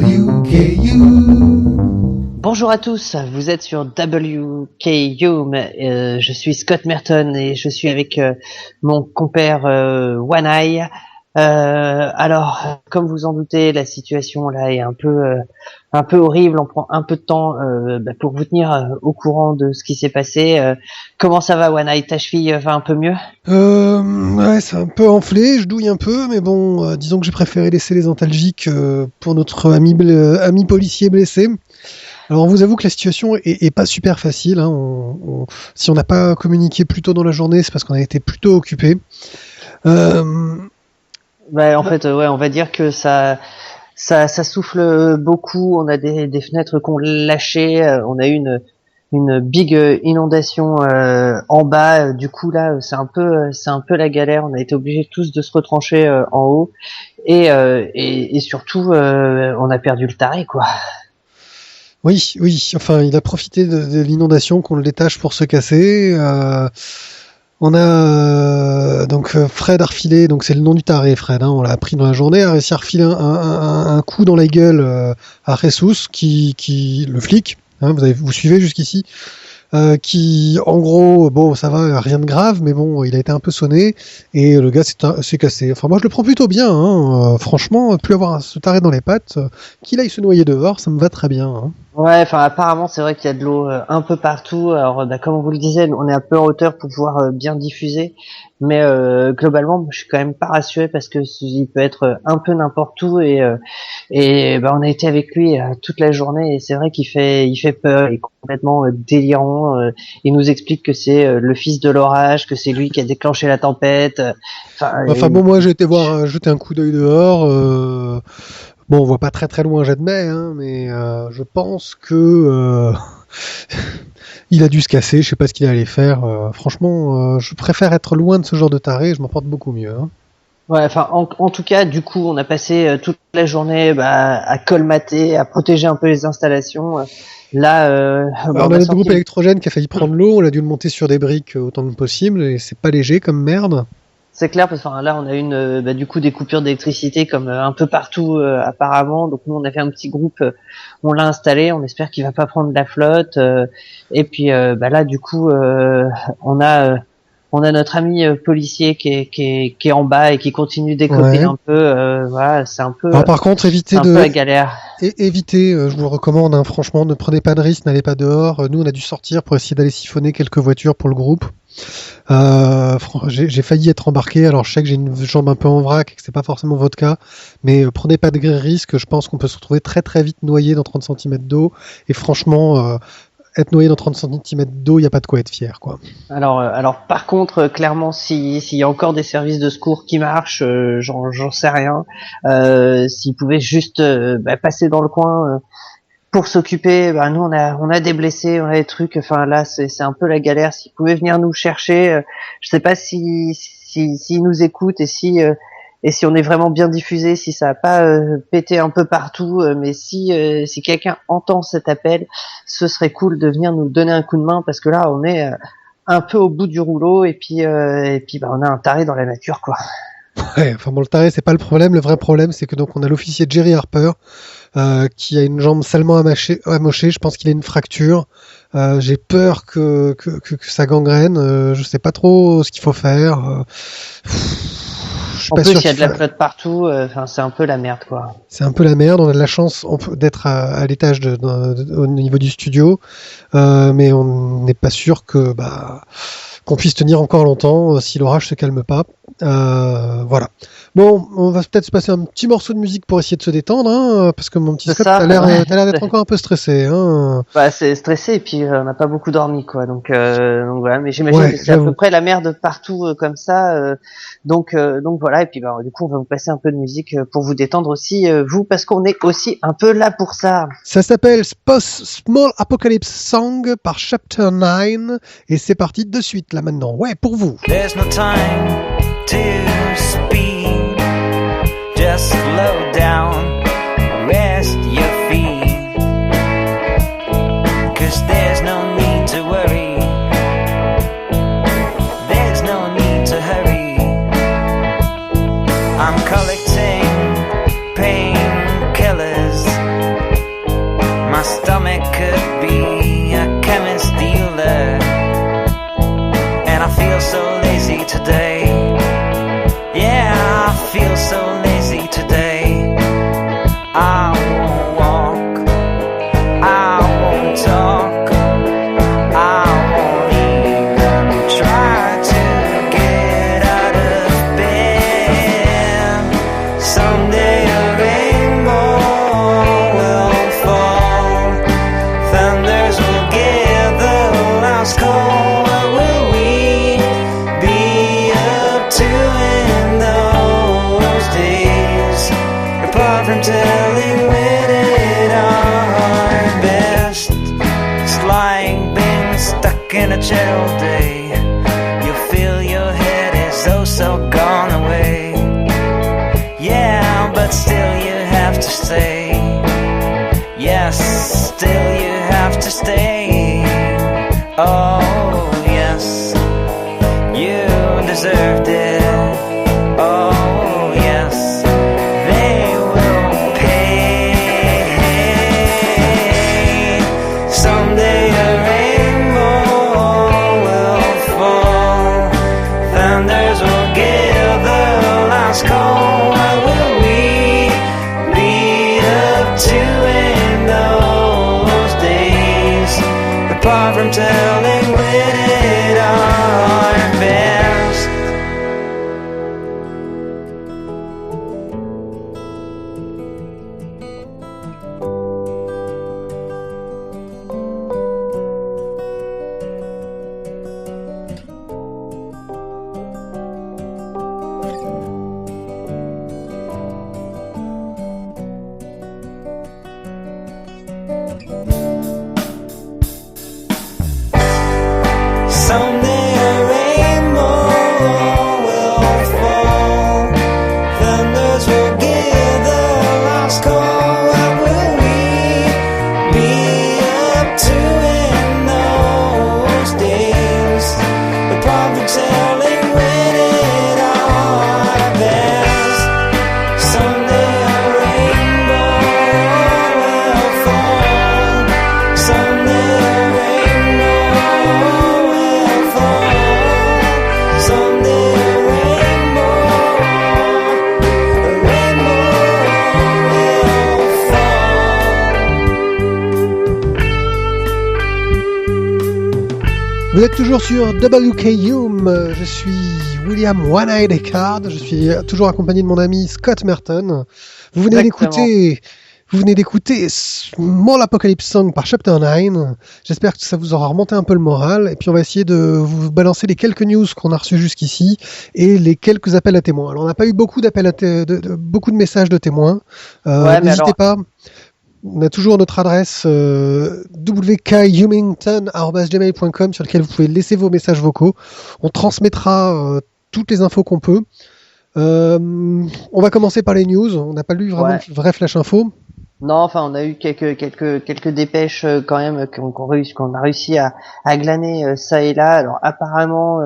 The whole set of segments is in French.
WKU. Bonjour à tous, vous êtes sur WKU, je suis Scott Merton et je suis avec mon compère One Eye. Alors, comme vous en doutez, la situation là est un peu horrible. On prend un peu de temps pour vous tenir au courant de ce qui s'est passé. Comment ça va, One Eye? Ta cheville va un peu mieux? Ouais, c'est un peu enflé, je douille un peu, mais bon, disons que j'ai préféré laisser les antalgiques pour notre ami policier blessé. Alors on vous avoue que la situation est pas super facile, hein. Si on n'a pas communiqué plus tôt dans la journée, c'est parce qu'on a été plutôt occupé. En fait, on va dire que ça souffle beaucoup. On a des fenêtres qu'on lâchait. On a eu une big inondation en bas. Du coup là, c'est un peu la galère. On a été obligés tous de se retrancher en haut et surtout on a perdu le taré, quoi. Oui, enfin il a profité de l'inondation qu'on le détache pour se casser. On a donc Fred a refilé, donc c'est le nom du taré, Fred, hein, on l'a appris dans la journée, a réussi à refiler un coup dans la gueule à Jesus, qui le flic, hein, vous suivez jusqu'ici, qui en gros, bon ça va, rien de grave, mais bon il a été un peu sonné et le gars s'est cassé. Enfin moi je le prends plutôt bien, hein, franchement, plus avoir ce taré dans les pattes, qu'il aille se noyer dehors, ça me va très bien. Hein. Ouais, enfin apparemment c'est vrai qu'il y a de l'eau un peu partout. Alors comme on vous le disait, on est un peu en hauteur pour pouvoir bien diffuser, mais globalement je suis quand même pas rassuré parce que il peut être un peu n'importe où et on a été avec lui toute la journée et c'est vrai qu'il fait peur, il est complètement délirant. Il nous explique que c'est le fils de l'orage, que c'est lui qui a déclenché la tempête. Bon moi j'ai été voir jeter un coup d'œil dehors. Bon, on voit pas très très loin, j'admets, hein, mais je pense que il a dû se casser. Je sais pas ce qu'il allait faire. Franchement, je préfère être loin de ce genre de taré. Je m'en porte beaucoup mieux. Hein. Ouais, enfin, en tout cas, du coup, on a passé toute la journée à colmater, à protéger un peu les installations. Là, on a notre groupe électrogène qui a failli prendre l'eau. On a dû le monter sur des briques autant que possible, et c'est pas léger comme merde. C'est clair parce que là on a du coup des coupures d'électricité comme un peu partout apparemment. Donc nous on a fait un petit groupe, on l'a installé, on espère qu'il va pas prendre la flotte. Et puis là du coup on a notre ami policier qui est en bas et qui continue d'écoper un peu. Voilà, c'est un peu. Alors par contre évitez un peu la galère. Évitez, je vous le recommande, hein, franchement, ne prenez pas de risque, n'allez pas dehors. Nous on a dû sortir pour essayer d'aller siphonner quelques voitures pour le groupe. J'ai failli être embarqué, alors je sais que j'ai une jambe un peu en vrac et que c'est pas forcément votre cas, mais prenez pas de risque, je pense qu'on peut se retrouver très très vite noyé dans 30 cm d'eau, et franchement, être noyé dans 30 cm d'eau, il n'y a pas de quoi être fier, quoi. Alors par contre, clairement, s'il y a encore des services de secours qui marchent, j'en sais rien, s'ils pouvaient juste passer dans le coin pour s'occuper, nous on a des blessés, on a des trucs, enfin là c'est un peu la galère. S'ils pouvaient venir nous chercher, je sais pas si nous écoutent et si on est vraiment bien diffusé, si ça a pas pété un peu partout, mais si quelqu'un entend cet appel, ce serait cool de venir nous donner un coup de main parce que là on est un peu au bout du rouleau et puis on a un taré dans la nature, quoi. Ouais, enfin bon, le taré c'est pas le problème. Le vrai problème c'est que donc on a l'officier Jerry Harper qui a une jambe salement amochée. Je pense qu'il a une fracture. J'ai peur que ça gangrène. Je sais pas trop ce qu'il faut faire. En plus, il y a de la flotte partout. C'est un peu la merde, quoi. C'est un peu la merde. On a de la chance d'être à l'étage au niveau du studio, mais on n'est pas sûr qu'on puisse tenir encore longtemps si l'orage se calme pas. Voilà. Bon, on va peut-être se passer un petit morceau de musique pour essayer de se détendre, hein, parce que mon petit Scott, t'as l'air d'être encore un peu stressé. Hein. C'est stressé et puis on n'a pas beaucoup dormi, quoi. Donc voilà. Mais j'imagine que c'est à peu près la merde partout comme ça. Donc voilà. Et puis du coup, on va vous passer un peu de musique pour vous détendre aussi, vous, parce qu'on est aussi un peu là pour ça. Ça s'appelle Small Apocalypse Song par Chapter 9 et c'est parti de suite là maintenant. Ouais, pour vous. There's no time to speed, just slow down, rest your feet, 'cause there's no need to worry, there's no need to hurry. I'm collecting painkillers apart from telling when it our best. It's like being stuck in a chair all day. You feel your head is oh so gone away. Yeah, but still you have to stay. Yes, still you have to stay. Oh yes, you deserved it. Oh yes, they will pay. Someday a rainbow will fall. Thunders will give the last call. What will we lead up to in those days? Apart from telling when it our best. Someday a rainbow will fall. Thunders will give the last call. What will we be up to in those days? Apart from telling when it our best. Someday a rainbow will fall. Someday a rainbow will fall. Someday a rainbow will fall. Vous êtes toujours sur WKUM, je suis William One-Eyed Eckhard, je suis toujours accompagné de mon ami Scott Merton. Vous venez d'écouter Small Apocalypse Song par Chapter 9. J'espère que ça vous aura remonté un peu le moral. Et puis on va essayer de vous balancer les quelques news qu'on a reçus jusqu'ici et les quelques appels à témoins. Alors on n'a pas eu beaucoup beaucoup de messages de témoins. N'hésitez pas. On a toujours notre adresse wkhumington@gmail.com sur laquelle vous pouvez laisser vos messages vocaux. On transmettra toutes les infos qu'on peut. On va commencer par les news. On n'a pas lu vraiment de vrai flash info. Non, enfin, on a eu quelques dépêches quand même qu'on a réussi à glaner ça et là. Alors apparemment,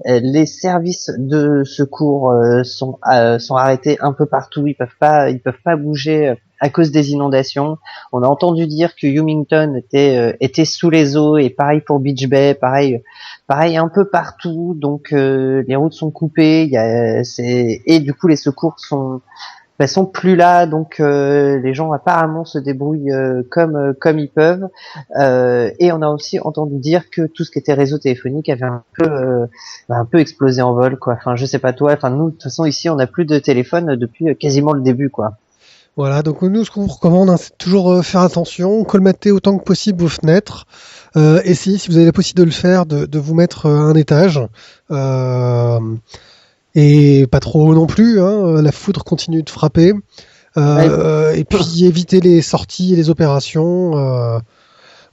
les services de secours sont arrêtés un peu partout. Ils peuvent pas bouger à cause des inondations. On a entendu dire que Humington était sous les eaux et pareil pour Beach Bay, pareil un peu partout. Donc les routes sont coupées. Et du coup les secours sont plus là, donc les gens apparemment se débrouillent comme ils peuvent. Et on a aussi entendu dire que tout ce qui était réseau téléphonique avait un peu explosé en vol, quoi. Enfin, je sais pas toi. Enfin, nous, de toute façon, ici, on n'a plus de téléphone depuis quasiment le début, quoi. Voilà, donc nous, ce qu'on vous recommande, c'est toujours faire attention, colmater autant que possible vos fenêtres. Essayez, si vous avez la possibilité de le faire, de vous mettre à un étage. Et pas trop haut non plus, hein, la foudre continue de frapper. Et puis éviter les sorties et les opérations.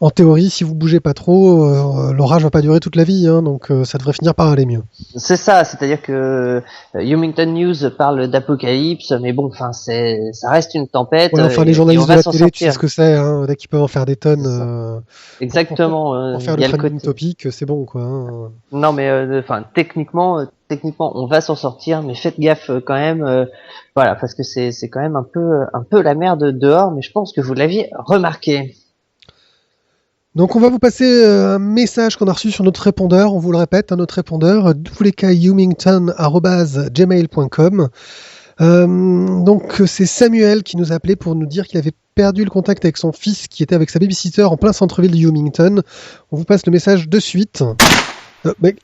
En théorie, si vous bougez pas trop, l'orage va pas durer toute la vie, hein, donc ça devrait finir par aller mieux. C'est ça, c'est-à-dire que Humington News parle d'apocalypse, mais bon, enfin, ça reste une tempête. Ouais, enfin, les journalistes de la télé, tu sais ce que c'est, hein, dès qu'ils peuvent en faire des tonnes. Exactement. Pour faire le trending topic, c'est bon, quoi. Hein. Non, mais enfin, techniquement, on va s'en sortir, mais faites gaffe quand même. Voilà, parce que c'est quand même un peu la merde dehors, mais je pense que vous l'aviez remarqué. Donc on va vous passer un message qu'on a reçu sur notre répondeur, on vous le répète, notre répondeur wkhumington@gmail.com. Donc c'est Samuel qui nous a appelé pour nous dire qu'il avait perdu le contact avec son fils qui était avec sa babysitter en plein centre-ville de Humington. On vous passe le message de suite. Mais